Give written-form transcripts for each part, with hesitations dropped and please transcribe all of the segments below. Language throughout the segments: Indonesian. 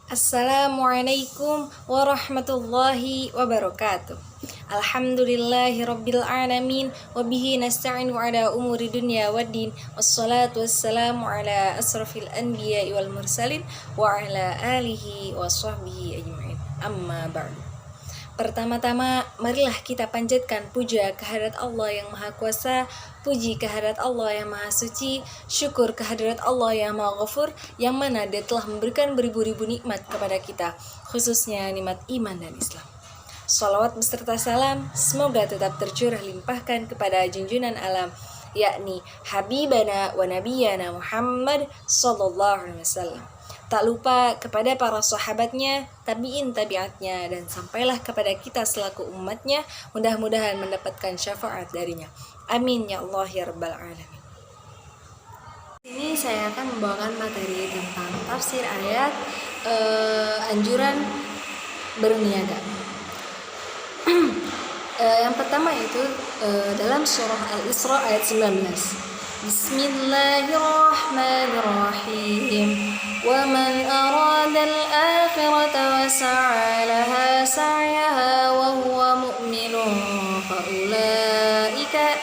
Assalamualaikum warahmatullahi wabarakatuh. Alhamdulillahi rabbil alamin. Wabihi nasta'inu ala umuri dunya waddin. Wassalatu wassalamu ala asrafil anbiya wal mursalin. Wa ala alihi wa sahbihi ajma'in. Amma ba'du. Pertama-tama, marilah kita panjatkan puja kehadirat Allah yang Maha Kuasa, puji kehadirat Allah yang Maha Suci, syukur kehadirat Allah yang Maha Ghafur, yang mana Dia telah memberikan beribu-ribu nikmat kepada kita, khususnya nikmat iman dan Islam. Shalawat beserta salam semoga tetap tercurah limpahkan kepada junjungan alam, yakni Habibana wa Nabiyana Muhammad sallallahu alaihi wasallam. Tak lupa kepada para sahabatnya, tabi'in tabi'atnya, dan sampailah kepada kita selaku umatnya, mudah-mudahan mendapatkan syafaat darinya. Amin ya Allah ya Rabbal Alamin. Ini saya akan membawakan materi tentang tafsir ayat anjuran berniaga. Yang pertama itu dalam surah Al-Isra ayat 19. Bismillahirrahmanirrahim. Wa man arada al-akhirata wa sa'a laha sa'yaha wa huwa mu'minun fa ulaika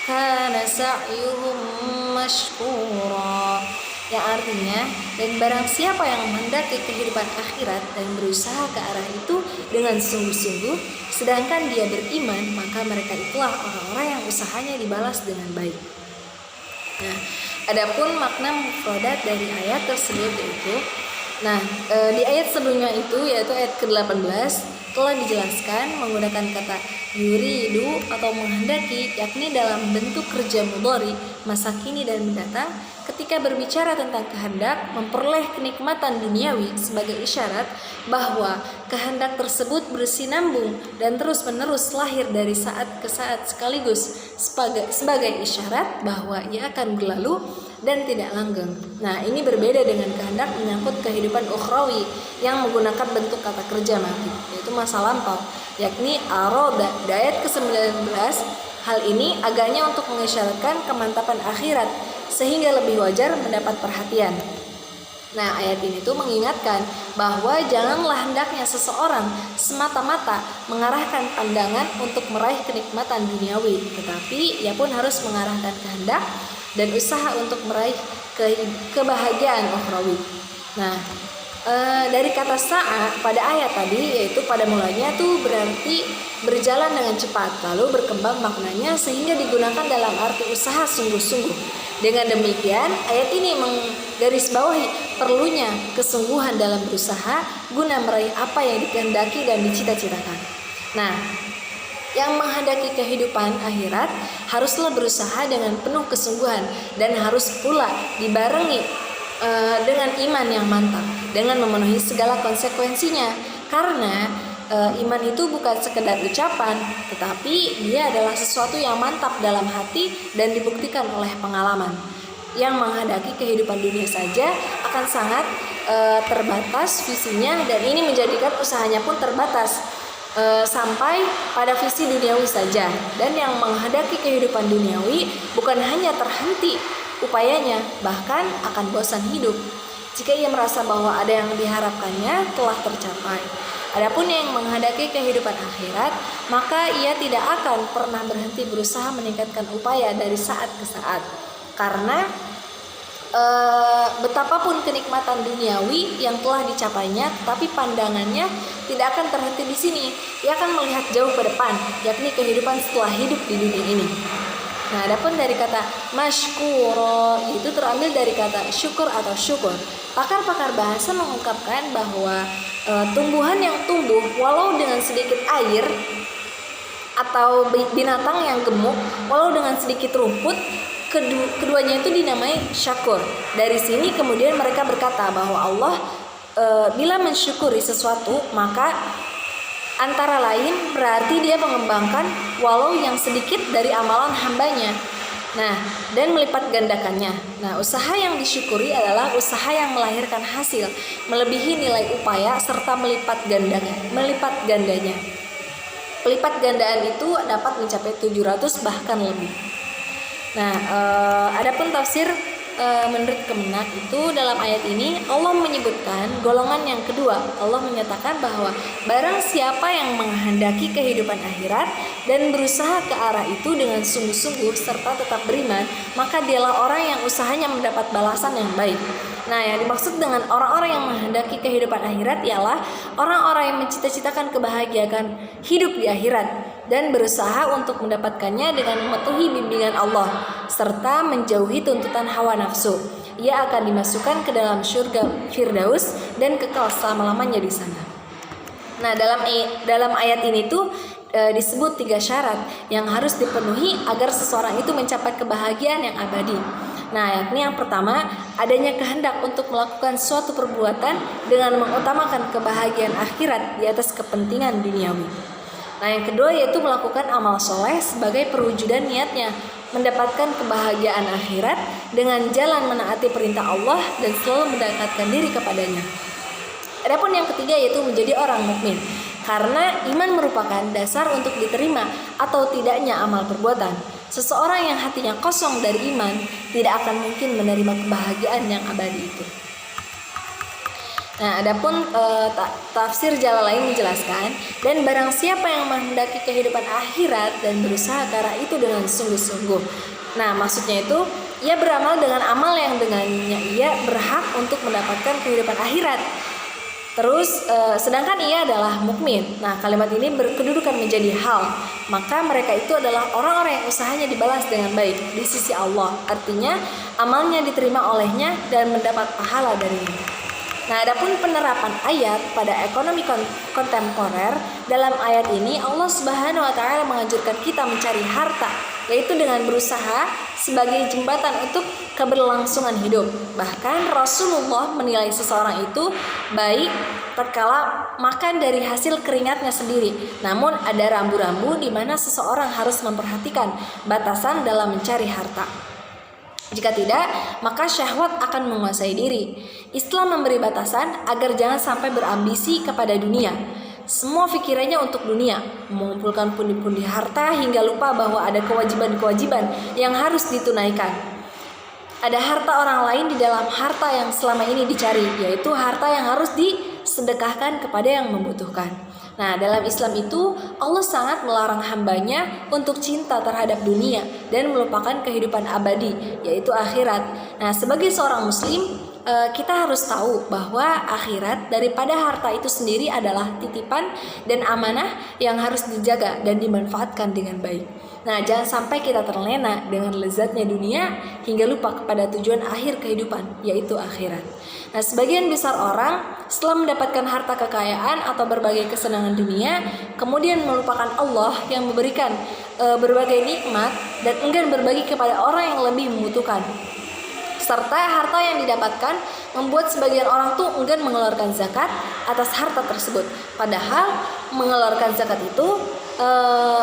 kana sa'yuhum mashkura. Yang artinya, dan barang siapa yang menghendaki kehidupan akhirat dan berusaha ke arah itu dengan sungguh-sungguh, sedangkan dia beriman, maka mereka itulah orang-orang yang usahanya dibalas dengan baik. Nah, adapun makna mufradat dari ayat tersebut yaitu, di ayat sebelumnya itu yaitu ayat ke-18 telah dijelaskan menggunakan kata yuridu atau menghendaki, yakni dalam bentuk kerja mudhari masa kini dan mendatang. Ketika berbicara tentang kehendak memperoleh kenikmatan duniawi sebagai isyarat bahwa kehendak tersebut bersinambung dan terus-menerus lahir dari saat ke saat sekaligus sebagai isyarat bahwa ia akan berlalu dan tidak langgeng. Nah, ini berbeda dengan kehendak menyangkut kehidupan ukhrawi yang menggunakan bentuk kata kerja mati, yaitu masa lampau, yakni aroda. Di ayat ke-19, hal ini agaknya untuk mengisyaratkan kemantapan akhirat sehingga lebih wajar mendapat perhatian. Nah, ayat ini tuh mengingatkan bahwa janganlah hendaknya seseorang semata-mata mengarahkan pandangan untuk meraih kenikmatan duniawi, tetapi ia pun harus mengarahkan kehendak dan usaha untuk meraih kebahagiaan ukhrawi. Nah, dari kata sa'a pada ayat tadi, yaitu pada mulanya tuh berarti berjalan dengan cepat, lalu berkembang maknanya sehingga digunakan dalam arti usaha sungguh-sungguh. Dengan demikian, ayat ini menggarisbawahi perlunya kesungguhan dalam berusaha guna meraih apa yang dikehendaki dan dicita-citakan. Nah, yang menghadapi kehidupan akhirat haruslah berusaha dengan penuh kesungguhan dan harus pula dibarengi dengan iman yang mantap, dengan memenuhi segala konsekuensinya. Karena iman itu bukan sekedar ucapan, tetapi dia adalah sesuatu yang mantap dalam hati dan dibuktikan oleh pengalaman. Yang menghadapi kehidupan dunia saja akan sangat terbatas visinya, dan ini menjadikan usahanya pun terbatas sampai pada visi duniawi saja. Dan yang menghadapi kehidupan duniawi bukan hanya terhenti upayanya, bahkan akan bosan hidup jika ia merasa bahwa ada yang diharapkannya telah tercapai. Adapun yang menghadapi kehidupan akhirat, maka ia tidak akan pernah berhenti berusaha meningkatkan upaya dari saat ke saat. Karena betapapun kenikmatan duniawi yang telah dicapainya, tapi pandangannya tidak akan terhenti di sini. Ia akan melihat jauh ke depan, yakni kehidupan setelah hidup di dunia ini. Nah, adapun dari kata mashkuro itu terambil dari kata syukur atau syukur. Pakar-pakar bahasa mengungkapkan bahwa tumbuhan yang tumbuh walau dengan sedikit air atau binatang yang gemuk walau dengan sedikit rumput, keduanya itu dinamai syakur. Dari sini kemudian mereka berkata bahwa Allah bila mensyukuri sesuatu maka antara lain berarti dia mengembangkan walau yang sedikit dari amalan hambanya. Nah, dan melipat gandakannya. Nah, usaha yang disyukuri adalah usaha yang melahirkan hasil melebihi nilai upaya serta melipat gandanya. Pelipat gandaan itu dapat mencapai 700 bahkan lebih. Nah, adapun tafsir menurut Kemenak itu dalam ayat ini Allah menyebutkan golongan yang kedua. Allah menyatakan bahwa barang siapa yang menghendaki kehidupan akhirat dan berusaha ke arah itu dengan sungguh-sungguh serta tetap beriman, maka dialah orang yang usahanya mendapat balasan yang baik. Nah, yang dimaksud dengan orang-orang yang menghendaki kehidupan akhirat ialah orang-orang yang mencita-citakan kebahagiaan hidup di akhirat dan berusaha untuk mendapatkannya dengan mematuhi bimbingan Allah serta menjauhi tuntutan hawa nafsu. Ia akan dimasukkan ke dalam surga Firdaus dan kekal selama-lamanya di sana. Nah, dalam ayat ini tuh disebut 3 syarat yang harus dipenuhi agar seseorang itu mencapai kebahagiaan yang abadi. Nah, yakni yang pertama, adanya kehendak untuk melakukan suatu perbuatan dengan mengutamakan kebahagiaan akhirat di atas kepentingan duniawi. Nah, yang kedua yaitu melakukan amal soleh sebagai perwujudan niatnya mendapatkan kebahagiaan akhirat dengan jalan menaati perintah Allah dan selalu mendekatkan diri kepadanya. Adapun yang ketiga yaitu menjadi orang mukmin, karena iman merupakan dasar untuk diterima atau tidaknya amal perbuatan. Seseorang yang hatinya kosong dari iman tidak akan mungkin menerima kebahagiaan yang abadi itu. Nah, adapun tafsir Jalalain menjelaskan, dan barang siapa yang menghendaki kehidupan akhirat dan berusaha ke arah itu dengan sungguh-sungguh. Nah, maksudnya itu ia beramal dengan amal yang dengannya ia berhak untuk mendapatkan kehidupan akhirat. Terus sedangkan ia adalah mukmin. Nah, kalimat ini berkedudukan menjadi hal. Maka mereka itu adalah orang-orang yang usahanya dibalas dengan baik di sisi Allah. Artinya amalnya diterima olehnya dan mendapat pahala darinya. Nah, adapun penerapan ayat pada ekonomi kontemporer, dalam ayat ini Allah Subhanahu wa taala menganjurkan kita mencari harta, yaitu dengan berusaha sebagai jembatan untuk keberlangsungan hidup. Bahkan Rasulullah menilai seseorang itu baik tatkala makan dari hasil keringatnya sendiri. Namun ada rambu-rambu di mana seseorang harus memperhatikan batasan dalam mencari harta. Jika tidak, maka syahwat akan menguasai diri. Islam memberi batasan agar jangan sampai berambisi kepada dunia. Semua pikirannya untuk dunia, mengumpulkan pundi-pundi harta hingga lupa bahwa ada kewajiban-kewajiban yang harus ditunaikan. Ada harta orang lain di dalam harta yang selama ini dicari, yaitu harta yang harus disedekahkan kepada yang membutuhkan. Nah, dalam Islam itu Allah sangat melarang hambanya untuk cinta terhadap dunia dan melupakan kehidupan abadi, yaitu akhirat. Nah, sebagai seorang muslim, kita harus tahu bahwa akhirat daripada harta itu sendiri adalah titipan dan amanah yang harus dijaga dan dimanfaatkan dengan baik. Nah, jangan sampai kita terlena dengan lezatnya dunia hingga lupa kepada tujuan akhir kehidupan, yaitu akhirat. Nah, sebagian besar orang setelah mendapatkan harta kekayaan atau berbagai kesenangan dunia, kemudian melupakan Allah yang memberikan berbagai nikmat dan enggan berbagi kepada orang yang lebih membutuhkan. Serta harta yang didapatkan membuat sebagian orang tuh enggan mengeluarkan zakat atas harta tersebut. Padahal mengeluarkan zakat itu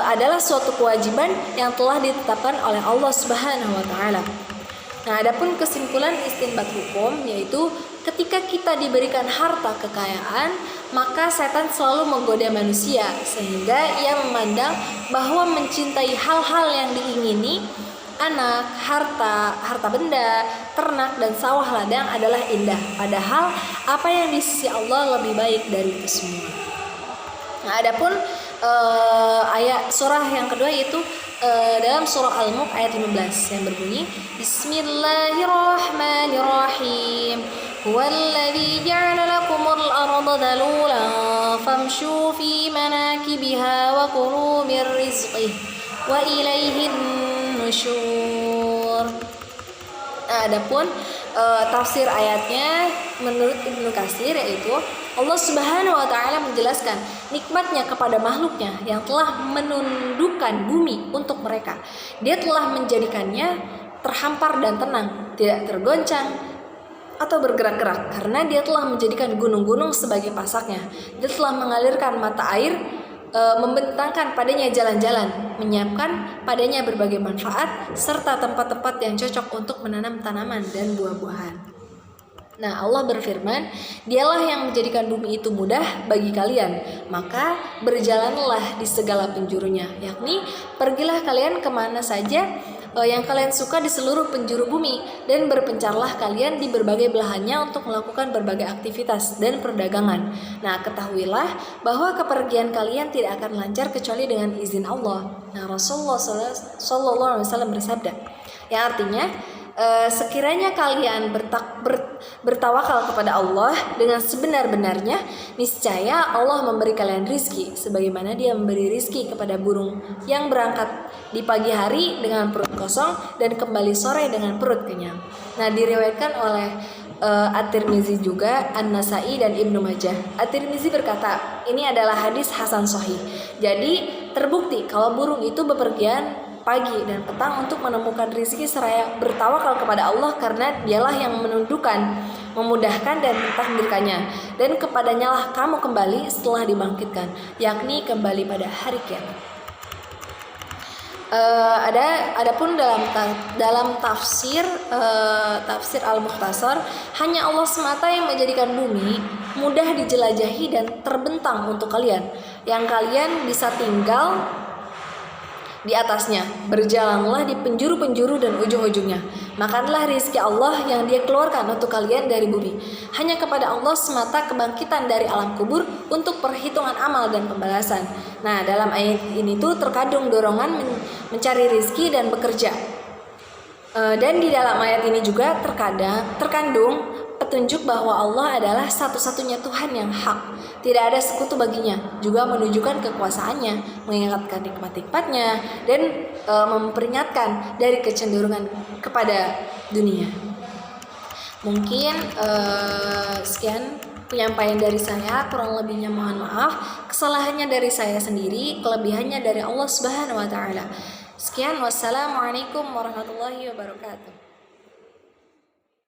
adalah suatu kewajiban yang telah ditetapkan oleh Allah Subhanahu wa taala. Nah, adapun kesimpulan istinbat hukum yaitu ketika kita diberikan harta kekayaan, maka setan selalu menggoda manusia sehingga ia memandang bahwa mencintai hal-hal yang diingini, anak, harta benda, ternak dan sawah ladang adalah indah. Padahal apa yang di sisi Allah lebih baik dari itu semua. Nah, adapun ayat surah yang kedua yaitu dalam surah Al-Mulk ayat 15 yang berbunyi Bismillahirrahmanirrahim. Huwallazi ja'ala lakumul arda dalulan famshu fi manakibiha wa kulu mir rizqihi wa ilaihin nusyur. Nah, adapun tafsir ayatnya menurut Ibnu Katsir yaitu Allah Subhanahu wa taala menjelaskan nikmatnya kepada makhluknya yang telah menundukkan bumi untuk mereka. Dia telah menjadikannya terhampar dan tenang, tidak tergoncang atau bergerak-gerak karena dia telah menjadikan gunung-gunung sebagai pasaknya. Dia telah mengalirkan mata air, membentangkan padanya jalan-jalan, menyiapkan padanya berbagai manfaat serta tempat-tempat yang cocok untuk menanam tanaman dan buah-buahan. Nah, Allah berfirman, dialah yang menjadikan bumi itu mudah bagi kalian, maka berjalanlah di segala penjurunya, yakni pergilah kalian kemana saja yang kalian suka di seluruh penjuru bumi, dan berpencarlah kalian di berbagai belahannya untuk melakukan berbagai aktivitas dan perdagangan. Nah, ketahuilah bahwa kepergian kalian tidak akan lancar kecuali dengan izin Allah. Nah, Rasulullah SAW bersabda, yang artinya sekiranya kalian bertawakal kepada Allah dengan sebenar-benarnya, niscaya Allah memberi kalian rizki sebagaimana Dia memberi rizki kepada burung yang berangkat di pagi hari dengan perut kosong dan kembali sore dengan perut kenyang. Nah, diriwayatkan oleh At-Tirmizi juga, An-Nasai dan Ibnu Majah. At-Tirmizi berkata, ini adalah hadis hasan sahih. Jadi terbukti kalau burung itu bepergian pagi dan petang untuk menemukan rezeki seraya bertawakal kepada Allah, karena Dialah yang menundukkan, memudahkan dan mentakdirkannya, dan kepadanya lah kamu kembali setelah dibangkitkan, yakni kembali pada hari kiamat. Adapun dalam tafsir Al-Mukhtasar, hanya Allah semata yang menjadikan bumi mudah dijelajahi dan terbentang untuk kalian, yang kalian bisa tinggal di atasnya. Berjalanlah di penjuru-penjuru dan ujung-ujungnya. Makanlah rezeki Allah yang Dia keluarkan untuk kalian dari bumi. Hanya kepada Allah semata kebangkitan dari alam kubur untuk perhitungan amal dan pembalasan. Nah, dalam ayat ini tuh terkandung dorongan mencari rezeki dan bekerja. Dan di dalam ayat ini juga terkandung petunjuk bahwa Allah adalah satu-satunya Tuhan yang hak, tidak ada sekutu baginya, juga menunjukkan kekuasaannya, mengingatkan nikmat-nikmatnya, dan memperingatkan dari kecenderungan kepada dunia. Mungkin sekian penyampaian dari saya, kurang lebihnya mohon maaf. Kesalahannya dari saya sendiri, kelebihannya dari Allah Subhanahu wa taala. Sekian, wassalamualaikum warahmatullahi wabarakatuh.